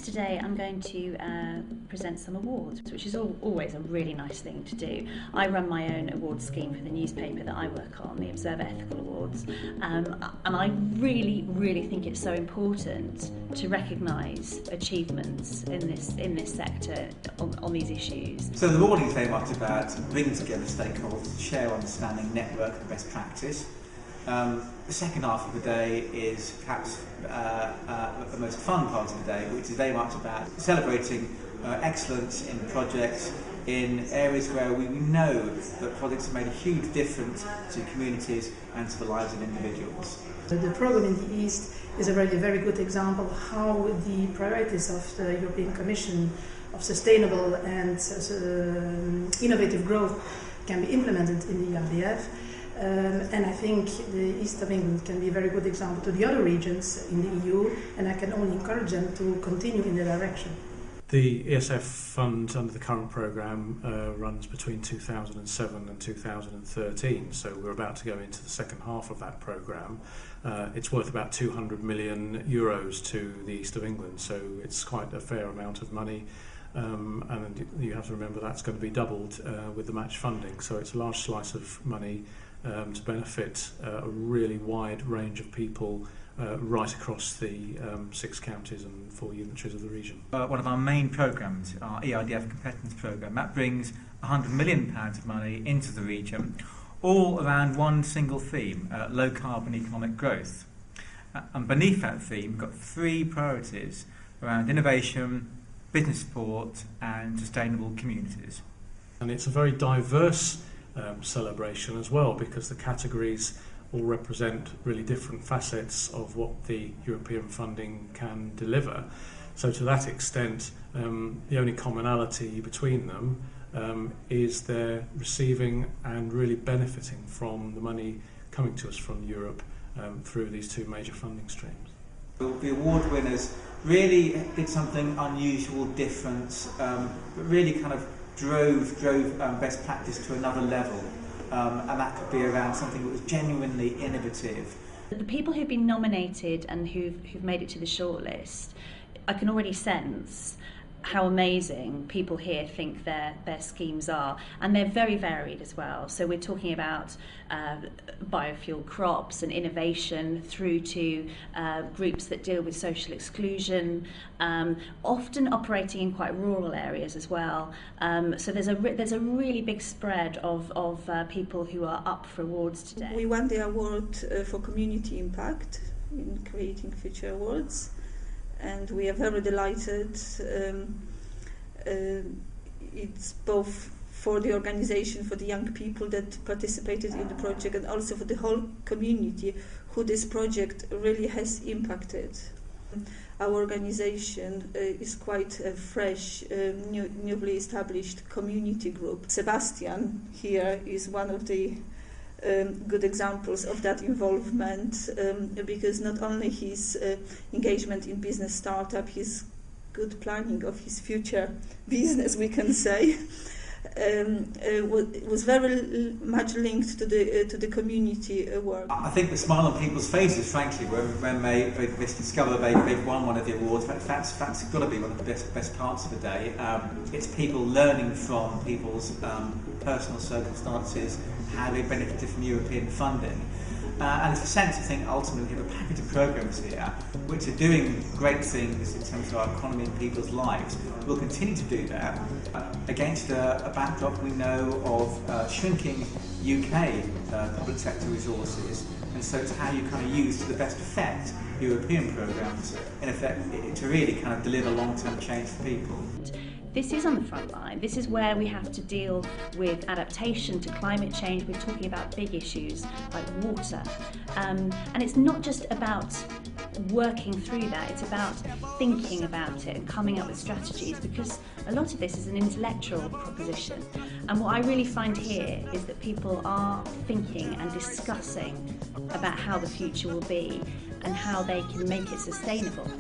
Today I'm going to present some awards, which is always a really nice thing to do. I run my own award scheme for the newspaper that I work on, the Observer Ethical Awards, and I really think it's so important to recognise achievements in this sector on these issues. So the awarding is very much about bringing together stakeholders, share understanding, network and best practice. The second half of the day is perhaps the most fun part of the day, which is very much about celebrating excellence in projects in areas where we know that projects have made a huge difference to communities and to the lives of individuals. The programme in the East is a very good example of how the priorities of the European Commission of sustainable and innovative growth can be implemented in the ERDF. And I think the East of England can be a very good example to the other regions in the EU, and I can only encourage them to continue in that direction. The ESF fund under the current programme runs between 2007 and 2013, so we're about to go into the second half of that programme. It's worth about €200 million to the East of England, so it's quite a fair amount of money. And you have to remember that's going to be doubled with the match funding, so it's a large slice of money to benefit a really wide range of people right across the 6 counties and 4 unitaries of the region. One of our main programmes, our ERDF competence programme, that brings £100 million of money into the region, all around one single theme, low carbon economic growth. And beneath that theme, we've got 3 priorities around innovation, business support and sustainable communities. And it's a very diverse celebration as well, because the categories all represent really different facets of what the European funding can deliver. So to that extent, the only commonality between them is they're receiving and really benefiting from the money coming to us from Europe through these 2 major funding streams. The award winners really did something unusual, different, but really kind of drove best practice to another level, and that could be around something that was genuinely innovative. The people who've been nominated and who've made it to the shortlist, I can already sense how amazing people here think their schemes are, and they're very varied as well. So we're talking about biofuel crops and innovation through to groups that deal with social exclusion, often operating in quite rural areas as well. So there's a really big spread of people who are up for awards today. We won the award for community impact in Creating Future Awards, and we are very delighted. It's both for the organisation, for the young people that participated in the project, and also for the whole community who this project really has impacted. Our organisation is quite a fresh, newly established community group. Sebastian here is one of the good examples of that involvement, because not only his engagement in business startup, his good planning of his future business, we can say, was very much linked to the community work. I think the smile on people's faces, frankly, when they discover they've won one of the awards, that's got to be one of the best parts of the day. It's people learning from people's personal circumstances, how they benefited from European funding. And it's a sense, I think, ultimately we have a package of programmes here which are doing great things in terms of our economy and people's lives. We'll continue to do that against a backdrop we know of shrinking UK public sector resources, and so it's how you kind of use to the best effect European programmes in effect to really kind of deliver long-term change for people. This is on the front line. This is where we have to deal with adaptation to climate change. We're talking about big issues like water. And it's not just about working through that, it's about thinking about it and coming up with strategies, because a lot of this is an intellectual proposition. And what I really find here is that people are thinking and discussing about how the future will be and how they can make it sustainable.